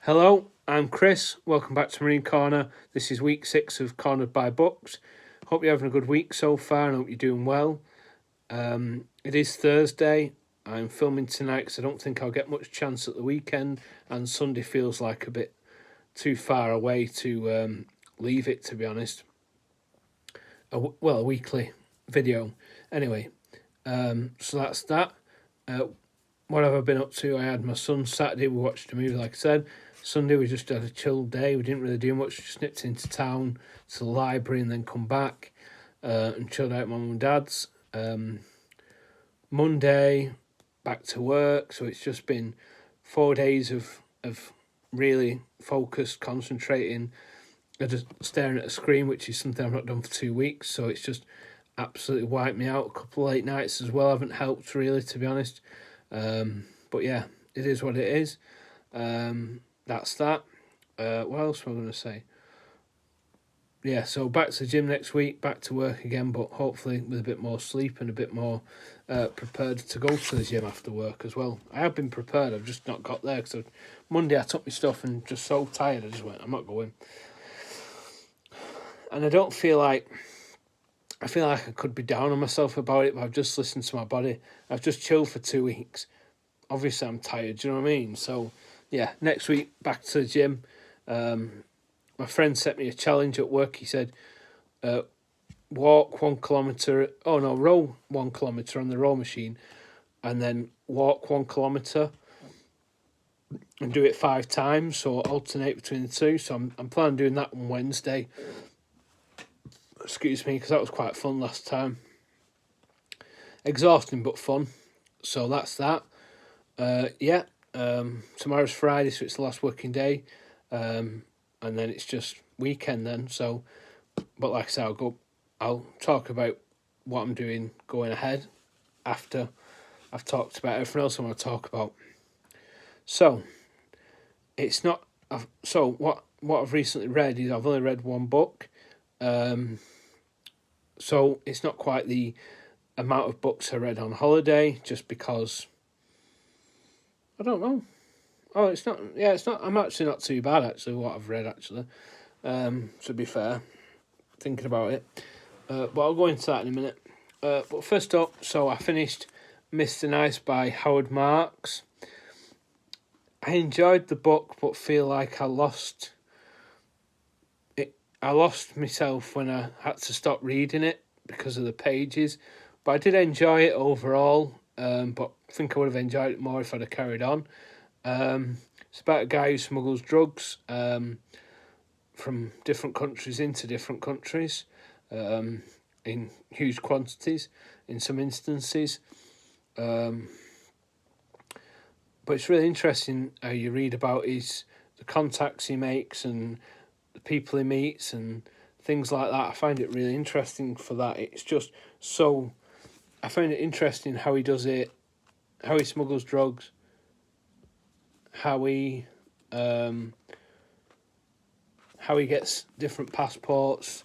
Hello, I'm Chris. Welcome back to Marine Corner. This is week 6 of Cornered by Books. Hope you're having a good week so far and hope you're doing well. It is Thursday. I'm filming tonight because I don't think I'll get much chance at the weekend, and Sunday feels like a bit too far away to leave it, to be honest. A weekly video. Anyway, so that's that. What have I been up to? I had my son Saturday. We watched a movie, like I said. Sunday we just had a chill day. We didn't really do much. Just nipped into town to the library and then come back and chilled out at my mum and dad's. Monday back to work. So it's just been 4 days of really focused, concentrating, just staring at a screen, which is something I've not done for 2 weeks. So it's just absolutely wiped me out. A couple of late nights as well haven't helped really, to be honest. But yeah, it is what it is. That's that. What else am I going to say? Yeah, so back to the gym next week, back to work again, but hopefully with a bit more sleep and a bit more prepared to go to the gym after work as well. I have been prepared, I've just not got there because Monday I took my stuff and just so tired, I just went, I'm not going. And I feel like I could be down on myself about it, but I've just listened to my body. I've just chilled for 2 weeks. Obviously, I'm tired, do you know what I mean? So, yeah, next week, back to the gym. My friend set me a challenge at work. He said, row 1 kilometre on the row machine, and then walk 1 kilometre and do it 5 times, so alternate between the two. So I'm planning on doing that on Wednesday. Excuse me, because that was quite fun last time. Exhausting but fun. So that's that. Tomorrow's Friday, so it's the last working day, and then it's just weekend then. So, but like I said, I'll talk about what I'm doing going ahead after I've talked about everything else I want to talk about. So, it's not. So what I've recently read is I've only read one book, so it's not quite the amount of books I read on holiday, just because I don't know. Oh, it's not. Yeah, it's not. I'm actually not too bad, actually, what I've read, actually. To be fair, thinking about it. But I'll go into that in a minute. But first up, so I finished Mr. Nice by Howard Marks. I enjoyed the book, but feel like I lost myself when I had to stop reading it because of the pages. But I did enjoy it overall. But I think I would have enjoyed it more if I'd have carried on. It's about a guy who smuggles drugs from different countries into different countries in huge quantities in some instances. But it's really interesting how you read about the contacts he makes and the people he meets and things like that. I find it really interesting for that. It's just so... I find it interesting how he does it, how he smuggles drugs, how he gets different passports,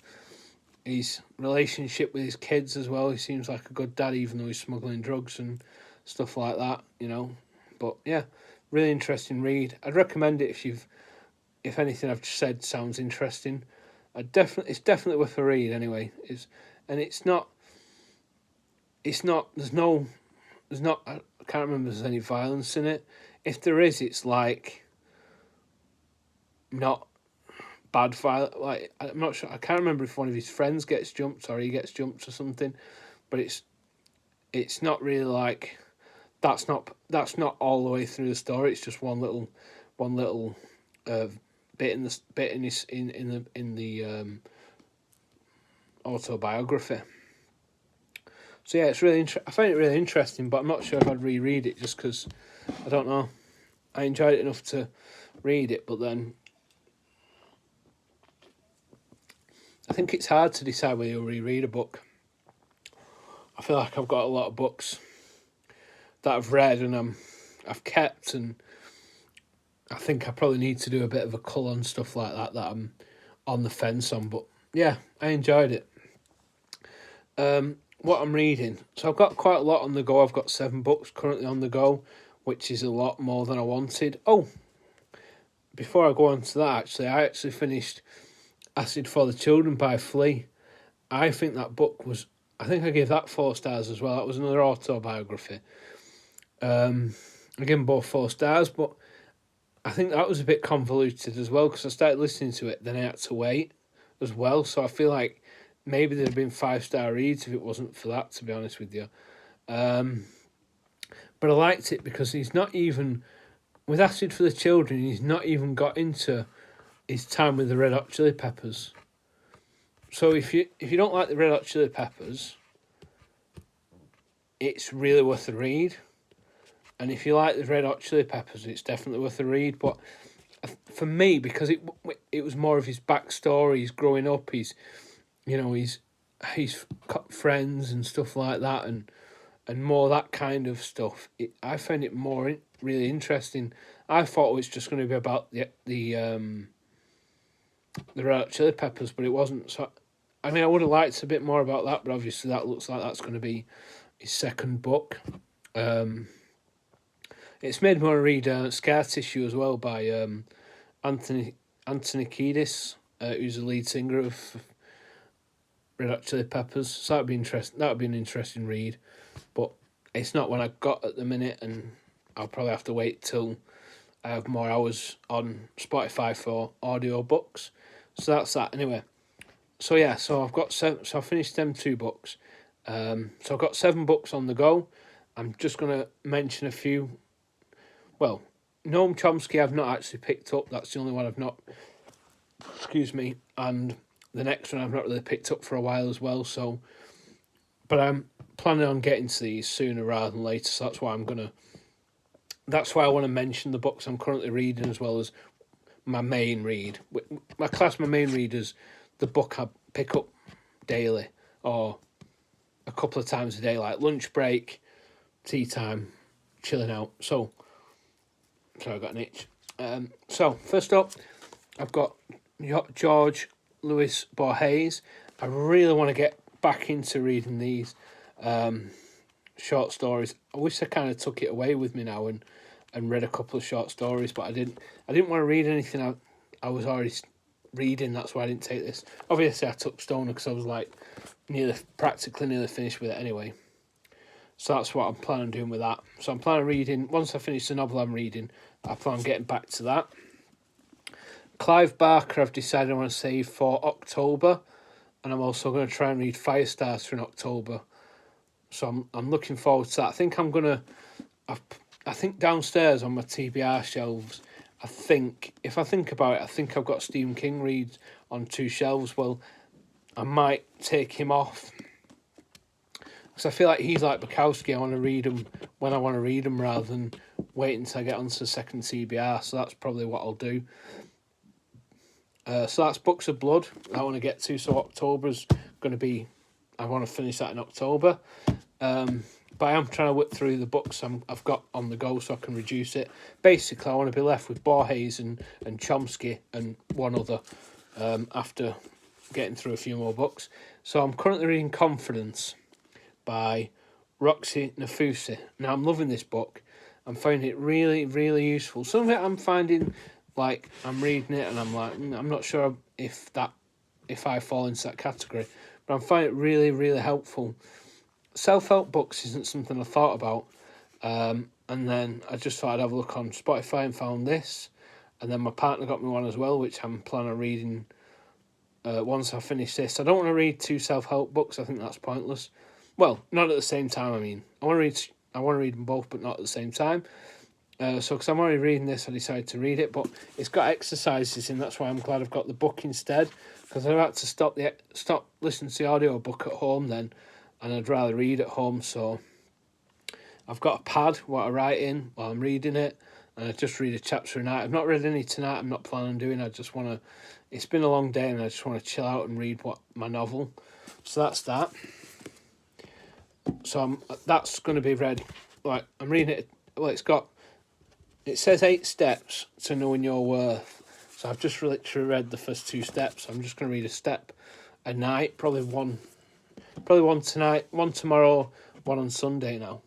his relationship with his kids as well. He seems like a good dad, even though he's smuggling drugs and stuff like that, you know. But yeah, really interesting read. I'd recommend it if anything I've just said sounds interesting. It's definitely worth a read anyway. There's not. I can't remember if there's any violence in it. If there is, it's like not bad violence. Like, I'm not sure. I can't remember if one of his friends gets jumped or he gets jumped or something. But it's not really like that's not all the way through the story. It's just one little bit in the autobiography. So yeah, it's really I find it really interesting, but I'm not sure if I'd reread it just because I don't know. I enjoyed it enough to read it, but then I think it's hard to decide whether you'll reread a book. I feel like I've got a lot of books that I've read and I've kept, and I think I probably need to do a bit of a cull on stuff like that I'm on the fence on. But yeah, I enjoyed it. What I'm reading. So I've got quite a lot on the go. I've got 7 books currently on the go, which is a lot more than I wanted. Oh, before I go on to that, I actually finished Acid for the Children by Flea. I think that book was, I think I gave that 4 stars as well. That was another autobiography. I gave them both 4 stars, but I think that was a bit convoluted as well because I started listening to it, then I had to wait as well. So I feel like maybe there'd have been 5-star reads if it wasn't for that, to be honest with you. But I liked it because he's not even, with Acid for the Children, he's not even got into his time with the Red Hot Chili Peppers. So if you don't like the Red Hot Chili Peppers, it's really worth a read. And if you like the Red Hot Chili Peppers, it's definitely worth a read. But for me, because it was more of his backstory, he's growing up, he's got friends and stuff like that, and more that kind of stuff. I found it more really interesting. I thought it was just going to be about the Red Hot Chili Peppers, but it wasn't. So, I mean, I would have liked a bit more about that, but obviously that looks like that's going to be his second book. It's made me want to read Scar Tissue as well by Anthony Kiedis, who's the lead singer of Red Hot Chili Peppers. So that'd be interesting. That would be an interesting read, but it's not one I got at the minute, and I'll probably have to wait till I have more hours on Spotify for audio books. So that's that. Anyway, so yeah, so I finished them 2 books. So I've got 7 books on the go. I'm just gonna mention a few. Well, Noam Chomsky I've not actually picked up. That's the only one I've not. Excuse me. And the next one I've not really picked up for a while as well. So, but I'm planning on getting to these sooner rather than later. So that's why That's why I want to mention the books I'm currently reading as well as my main read. My main read is the book I pick up daily or a couple of times a day, like lunch break, tea time, chilling out. So, sorry, I got an itch. So, first up, I've got George Louis Borges. I really want to get back into reading these short stories. I wish I kind of took it away with me now and read a couple of short stories, but I didn't want to read anything I was already reading. That's why I didn't take this. Obviously, I took Stoner because I was like practically nearly finished with it anyway. So that's what I'm planning on doing with that. So I'm planning on reading, once I finish the novel I'm reading, I plan on getting back to that. Clive Barker I've decided I want to save for October, and I'm also going to try and read Firestarter in October. So I'm looking forward to that. I think downstairs on my TBR shelves, if I think about it, I think I've got Stephen King reads on 2 shelves. Well, I might take him off because I feel like he's like Bukowski. I want to read him when I want to read him rather than wait until I get onto the second TBR. So that's probably what I'll do. So that's Books of Blood I want to get to. So October's going to be, I want to finish that in October. But I am trying to whip through the books I've got on the go so I can reduce it. Basically, I want to be left with Borges and Chomsky and one other after getting through a few more books. So I'm currently reading Confidence by Roxy Nafusi. Now, I'm loving this book. I'm finding it really, really useful. Some of it I'm finding, like, I'm reading it and I'm like, I'm not sure if I fall into that category. But I'm finding it really, really helpful. Self-help books isn't something I thought about. And then I just thought I'd have a look on Spotify and found this. And then my partner got me one as well, which I'm planning on reading once I finish this. I don't want to read 2 self-help books. I think that's pointless. Well, not at the same time, I mean. I want to read them both, but not at the same time. So because I'm already reading this, I decided to read it. But it's got exercises in. That's why I'm glad I've got the book instead. Because I've had to stop listening to the audio book at home then. And I'd rather read at home, so I've got a pad what I write in while I'm reading it, and I just read a chapter a night. I've not read any tonight. I'm not planning on doing. I just want to. It's been a long day, and I just want to chill out and read my novel. So that's that. So that's going to be read. Like I'm reading it. Well, it says 8 steps to knowing your worth. So I've just literally read the first 2 steps. I'm just going to read a step a night, probably one tonight, one tomorrow, one on Sunday now.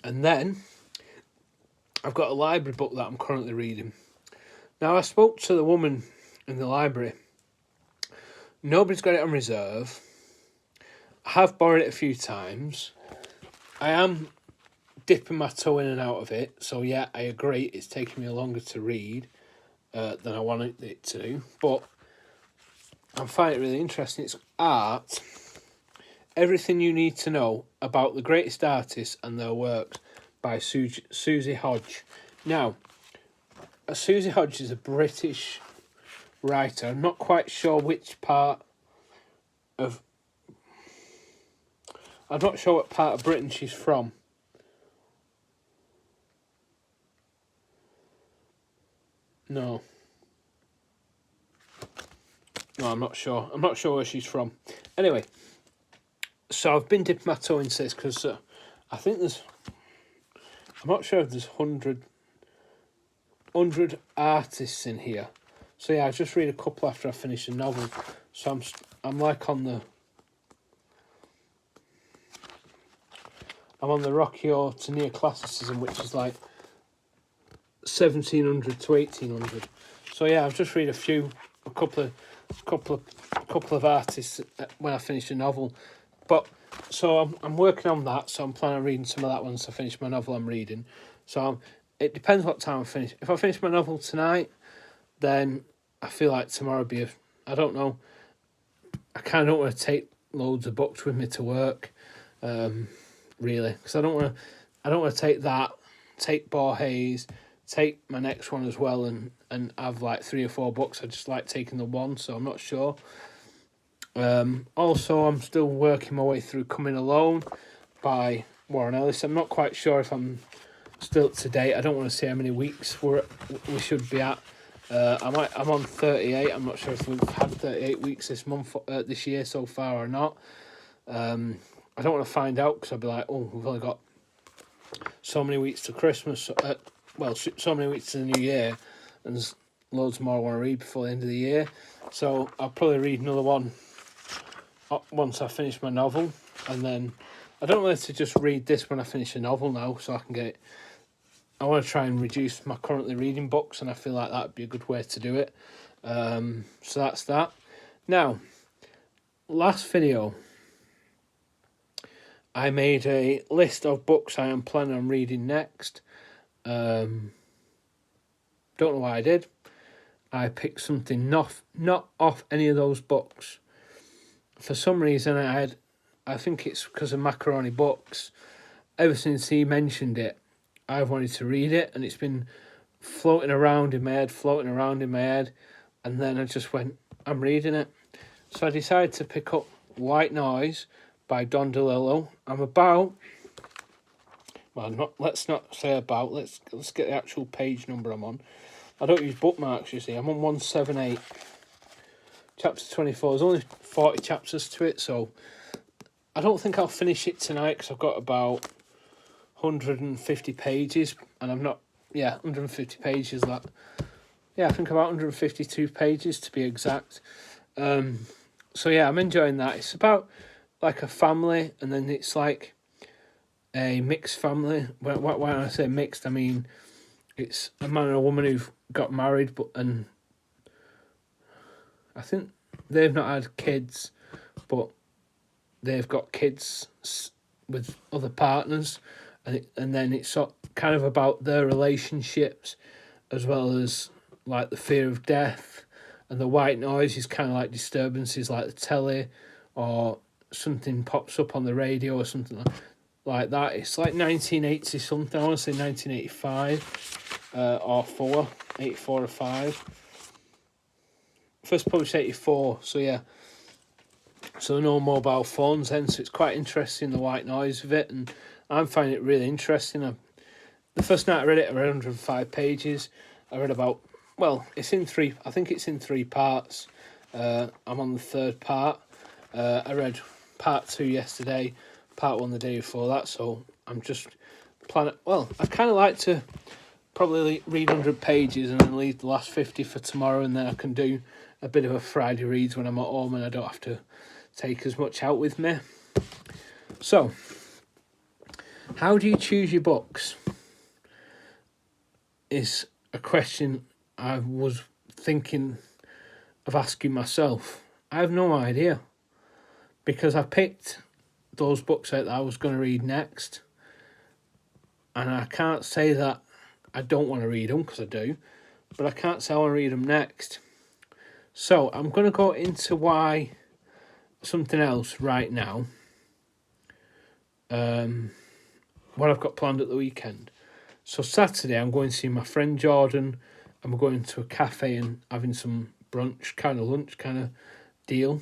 And then I've got a library book that I'm currently reading. Now, I spoke to the woman in the library. Nobody's got it on reserve. I have borrowed it a few times. I am dipping my toe in and out of it. So, yeah, I agree. It's taking me longer to read than I wanted it to. But I find it really interesting. It's art. Everything you need to know about the greatest artists and their works by Susie Hodge. Now, Susie Hodge is a British writer. I'm not quite sure which part of... I'm not sure what part of Britain she's from. No, I'm not sure. I'm not sure where she's from. Anyway, so I've been dipping my toe into this because I think there's... I'm not sure if there's 100 artists in here. So yeah, I just read a couple after I finish a novel. So I'm like on the... I'm on the Rockio to neoclassicism, which is like 1700 to 1800. So yeah, I've just read a couple of artists when I finish a novel. But so I'm working on that. So I'm planning on reading some of that once I finish my novel I'm reading. So it depends what time I finish. If I finish my novel tonight, then I feel like tomorrow would be I don't know. I kind of don't want to take loads of books with me to work. Really, because I don't want to take Borges, take my next one as well, and have like 3 or 4 books. I just like taking the one, so I'm not sure. Also, I'm still working my way through Coming Alone by Warren Ellis. I'm not quite sure if I'm still up to date. I don't want to say how many weeks we should be at. I'm on 38. I'm not sure if we've had 38 weeks this year so far or not. I don't want to find out because I'll be like, oh, we've only got so many weeks to Christmas. So many weeks to the new year, and there's loads more I want to read before the end of the year. So I'll probably read another one once I finish my novel, and then I don't want to just read this when I finish a novel now, so I can get it. I want to try and reduce my currently reading books, and I feel like that'd be a good way to do it. So that's that. Now, last video, I made a list of books I am planning on reading next. Don't know why I did. I picked something not off any of those books. For some reason, I think it's because of Macaroni Books. Ever since he mentioned it, I've wanted to read it, and it's been floating around in my head, and then I just went, I'm reading it. So I decided to pick up White Noise by Don DeLillo. Let's not say about. Let's get the actual page number I'm on. I don't use bookmarks, you see. I'm on 178. Chapter 24. There's only 40 chapters to it, so I don't think I'll finish it tonight because I've got about 150 pages, and I'm not... Yeah, 150 pages. I think about 152 pages to be exact. So yeah, I'm enjoying that. It's about like a family, and then it's like a mixed family. When I say mixed, I mean it's a man and a woman who've got married, and I think they've not had kids, but they've got kids with other partners, and then it's kind of about their relationships, as well as like the fear of death, and the white noise is kind of like disturbances like the telly or something pops up on the radio or something like that. It's like 1980 something. I want to say 1985 or 84 or 5. First published 84. So yeah. So no mobile phones then. So it's quite interesting, the white noise of it, and I'm finding it really interesting. The first night I read it, I read 105 pages. I read about, it's in 3. I think it's in 3 parts. I'm on the 3rd part. I read part 2 yesterday, part 1 the day before that, so I'm just planning... I kind of like to probably read 100 pages and then leave the last 50 for tomorrow, and then I can do a bit of a Friday reads when I'm at home and I don't have to take as much out with me. So, how do you choose your books? is a question I was thinking of asking myself. I have no idea, because I picked those books out that I was going to read next, and I can't say that I don't want to read them, because I do, but I can't say I want to read them next. So I'm going to go into why something else right now. What I've got planned at the weekend. So Saturday I'm going to see my friend Jordan, and we're going to a cafe and having some brunch, kind of lunch kind of deal.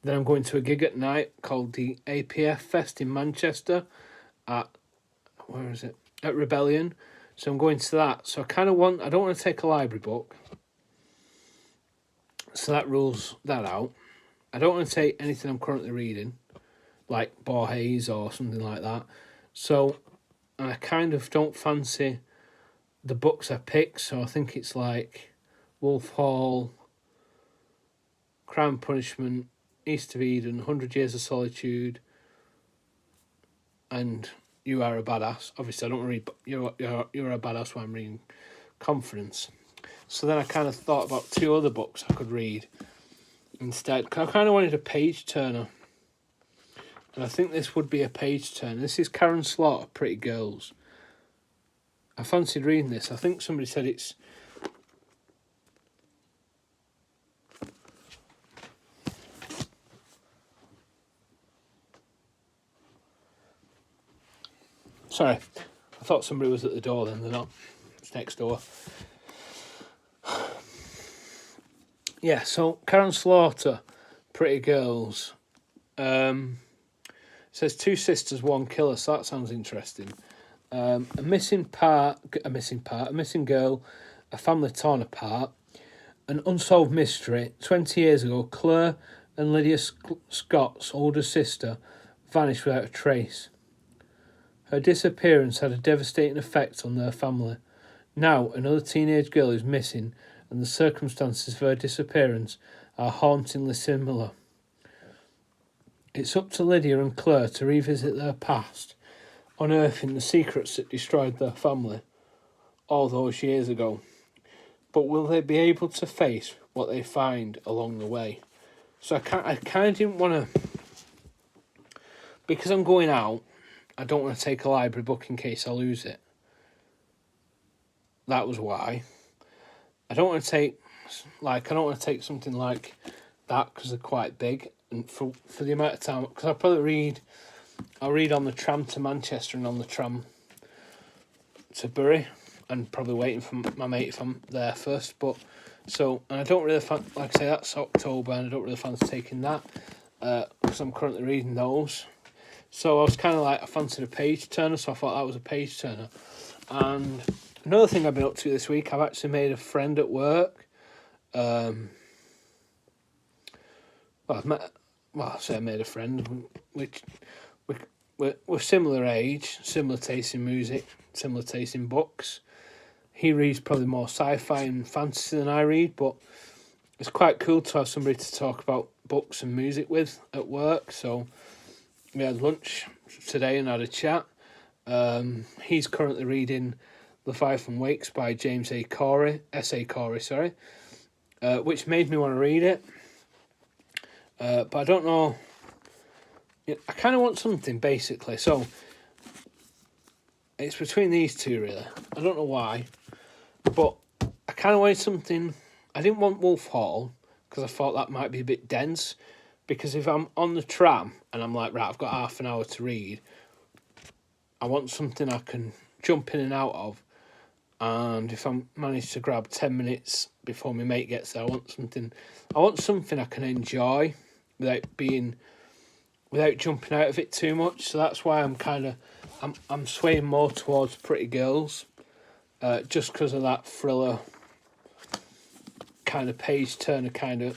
Then I'm going to a gig at night called the APF Fest in Manchester at, where is it? At Rebellion. So I'm going to that. So I don't want to take a library book. So that rules that out. I don't want to take anything I'm currently reading, like Borges or something like that. So I kind of don't fancy the books I pick. So I think it's like Wolf Hall, Crime and Punishment, East of Eden, 100 Years of Solitude, and You Are a Badass. Obviously, I don't read You're a Badass when I'm reading Confidence. So then I kind of thought about 2 other books I could read instead, because I kind of wanted a page turner. And I think this would be a page turner. This is Karen Slaughter, Pretty Girls. I fancied reading this. I think somebody said it's... Sorry, I thought somebody was at the door then. They're not. It's next door. Yeah, so Karen Slaughter, Pretty Girls. Says 2 sisters, 1 killer, so that sounds interesting. A missing girl, a family torn apart, an unsolved mystery. 20 years ago, Claire and Lydia Scott's older sister vanished without a trace. Her disappearance had a devastating effect on their family. Now, another teenage girl is missing, and the circumstances of her disappearance are hauntingly similar. It's up to Lydia and Claire to revisit their past, unearthing the secrets that destroyed their family all those years ago. But will they be able to face what they find along the way? So I kind of didn't want to... Because I'm going out, I don't want to take a library book in case I lose it. That was why. I don't want to take something like that, because they're quite big, and for the amount of time, because I'll read on the tram to Manchester and on the tram to Bury, and probably waiting for my mate if I'm there first. But so, and I don't really like I say, that's October, and I don't really fancy taking that because I'm currently reading those. So I was kind of like, I fancied a page turner, so I thought that was a page turner. And another thing I've been up to this week, I've actually made a friend at work. I made a friend, which we're similar age, similar taste in music, similar taste in books. He reads probably more sci-fi and fantasy than I read, but it's quite cool to have somebody to talk about books and music with at work. So we had lunch today and had a chat. He's currently reading Leviathan Wakes by James A. Corey, S.A. Corey, which made me want to read it. But I don't know. I kind of want something, basically. So it's between these 2, really. I don't know why, but I kind of wanted something. I didn't want Wolf Hall because I thought that might be a bit dense. Because if I'm on the tram and I'm like, right, I've got half an hour to read, I want something I can jump in and out of. And if I manage to grab 10 minutes before my mate gets there, I want something I can enjoy without jumping out of it too much. So that's why I'm swaying more towards Pretty Girls, just because of that thriller kind of page turner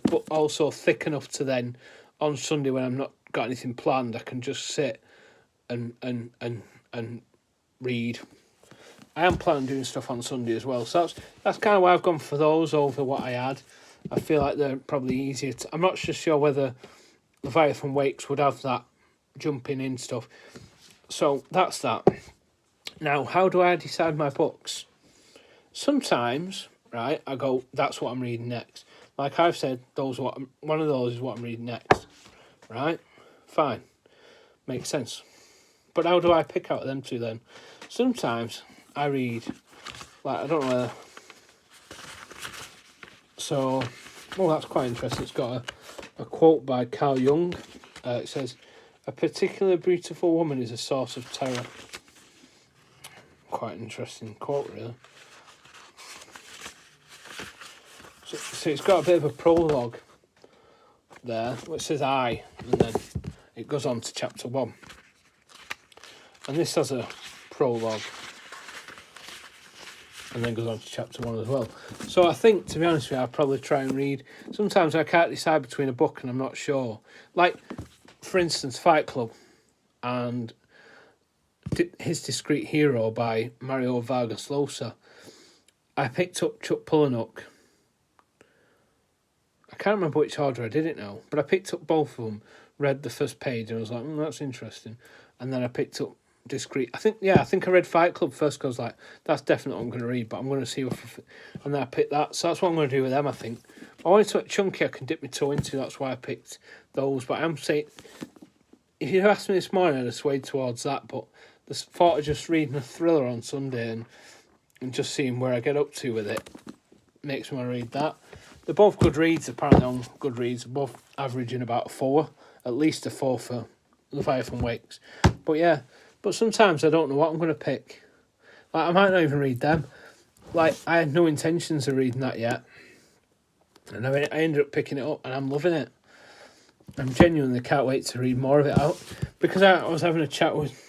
but also thick enough to then on Sunday when I'm not got anything planned, I can just sit and read. I am planning on doing stuff on Sunday as well, so that's kind of why I've gone for those over what I had. I feel like they're probably easier to... I'm not just sure whether Leviathan Wakes would have that jumping in stuff. So that's that. Now, how do I decide my books? sometimes, right, I go, that's what I'm reading next. Like I've said, one of those is what I'm reading next, right? Fine, makes sense. But how do I pick out them two then? Sometimes I read, like, I don't know whether... So, well, that's quite interesting. It's got a quote by Carl Jung. It says, "A particularly beautiful woman is a source of terror." Quite an interesting quote, really. So it's got a bit of a prologue there, which says "I," and then it goes on to chapter 1. And this has a prologue, and then goes on to chapter 1 as well. So I think, to be honest with you, I'll probably try and read. Sometimes I can't decide between a book and I'm not sure. Like, for instance, Fight Club and His Discreet Hero by Mario Vargas Llosa. I picked up Chuck Palahniuk. I can't remember which order I did it now, but I picked up both of them, read the first page, and I was like, that's interesting. And then I picked up Discreet. I think I read Fight Club first because I was like, that's definitely what I'm going to read, but I'm going to see if... And then I picked that. So that's what I'm going to do with them, I think. I wanted something chunky I can dip my toe into, that's why I picked those. But I'm saying, if you asked me this morning, I'd have swayed towards that, but the thought of just reading a thriller on Sunday and just seeing where I get up to with it makes me want to read that. They're both good reads, apparently on Goodreads. They're both averaging about a 4, at least a 4 for Leviathan Wakes. But yeah, but sometimes I don't know what I'm going to pick. Like, I might not even read them. Like, I had no intentions of reading that yet. And I ended up picking it up and I'm loving it. I'm genuinely can't wait to read more of it out. Because I was having a chat with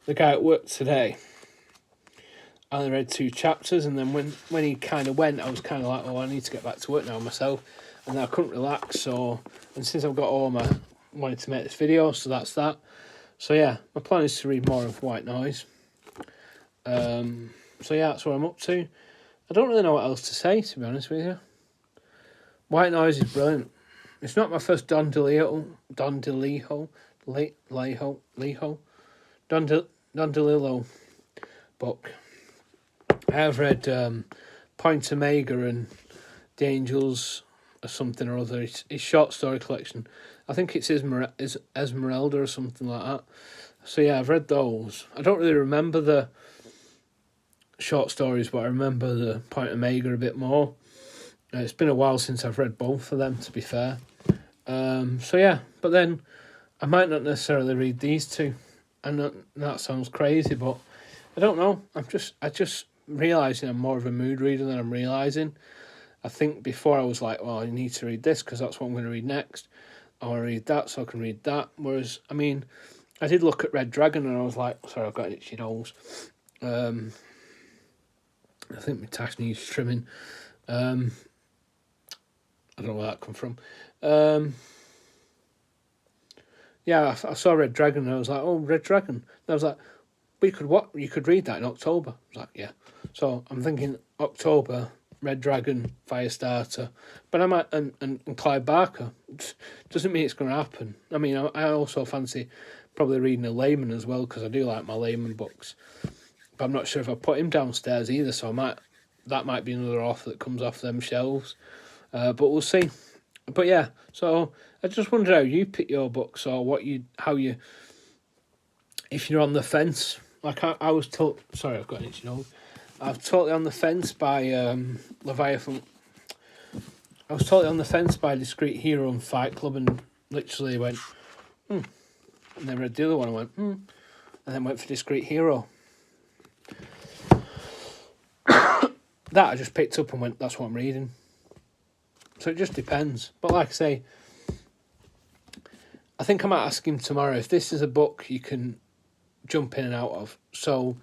the guy at work today. I only read 2 chapters, and then when he kind of went, I was kind of like, I need to get back to work now myself. And then I couldn't relax, and since I've got home, I wanted to make this video, so that's that. So yeah, my plan is to read more of White Noise. So yeah, that's what I'm up to. I don't really know what else to say, to be honest with you. White Noise is brilliant. It's not my first Don DeLillo book. I have read Point Omega and The Angels or something or other. His short story collection. I think it's Esmeralda or something like that. So yeah, I've read those. I don't really remember the short stories, but I remember the Point Omega a bit more. It's been a while since I've read both of them, to be fair. So yeah, but then I might not necessarily read these two. And that sounds crazy, but I don't know. I just realising I'm more of a mood reader than I'm realising. I think before I was like, well, I need to read this because that's what I'm going to read next. I want to read that so I can read that. Whereas, I mean, I did look at Red Dragon and I was like, sorry, I've got an itchy nose. I think my tash needs trimming. I don't know where that come from. Yeah, I saw Red Dragon and I was like, oh, Red Dragon. And I was like, you could read that in October. I was like, yeah. So I'm thinking October, Red Dragon, Firestarter. But I might, and Clive Barker. Doesn't mean it's going to happen. I mean, I also fancy probably reading a Layman as well, because I do like my Layman books. But I'm not sure if I put him downstairs either, so that might be another author that comes off them shelves. But we'll see. But yeah, so I just wondered how you pick your books, or if you're on the fence. Like I was told, sorry, I've got an itchy nose. I was totally on the fence by Leviathan. I was totally on the fence by Discreet Hero and Fight Club, and literally went, and then read the other one and went, and then went for Discreet Hero. That I just picked up and went, that's what I'm reading. So it just depends. But like I say, I think I might ask him tomorrow if this is a book you can jump in and out of. So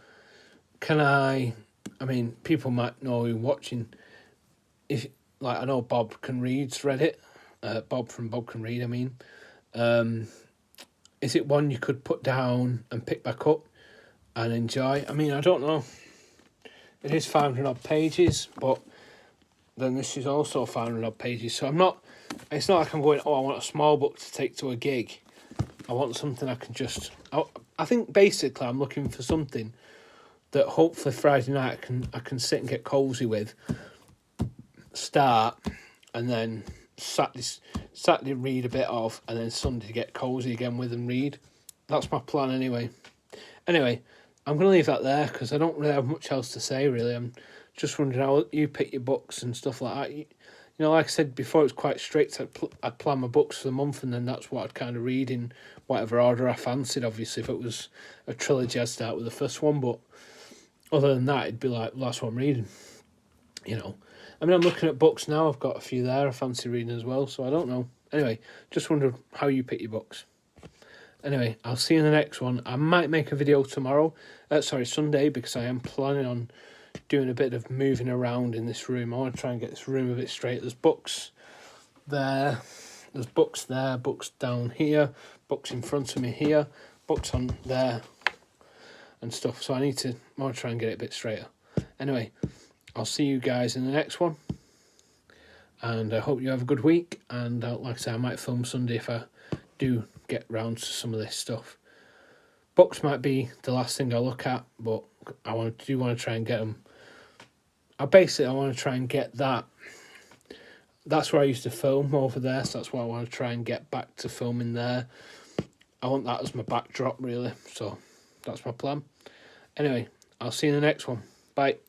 can I mean, people might know who watching. If like I know Bob Can Read's read it. Bob from Bob Can Read, I mean. Is it one you could put down and pick back up and enjoy? I mean, I don't know. It is 500 odd pages, but then this is also 500 odd pages. So it's not like I'm going, I want a small book to take to a gig. I want something I can just... I think basically I'm looking for something that hopefully Friday night I can sit and get cosy with, start, and then Saturday read a bit of, and then Sunday get cosy again with and read. That's my plan anyway. Anyway, I'm going to leave that there because I don't really have much else to say, really. I'm just wondering how you pick your books and stuff like that. You know, like I said before, it was quite strict. I'd plan my books for the month, and then that's what I'd kind of read in whatever order I fancied. Obviously, if it was a trilogy, I'd start with the first one, but other than that, it'd be like the last one I'm reading. You know, I mean, I'm looking at books now. I've got a few there I fancy reading as well, so I don't know. Anyway, just wondered how you pick your books. Anyway, I'll see you in the next one. I might make a video tomorrow, Sunday, because I am planning on doing a bit of moving around in this room. I want to try and get this room a bit straight. There's books there, books down here, books in front of me here, books on there and stuff. So I want to try and get it a bit straighter. Anyway, I'll see you guys in the next one. And I hope you have a good week. And like I say, I might film Sunday if I do get round to some of this stuff. Books might be the last thing I look at, but I want to try and get them. I want to try and get that. That's where I used to film over there, so that's why I want to try and get back to filming there. I want that as my backdrop, really. So that's my plan. Anyway, I'll see you in the next one. Bye.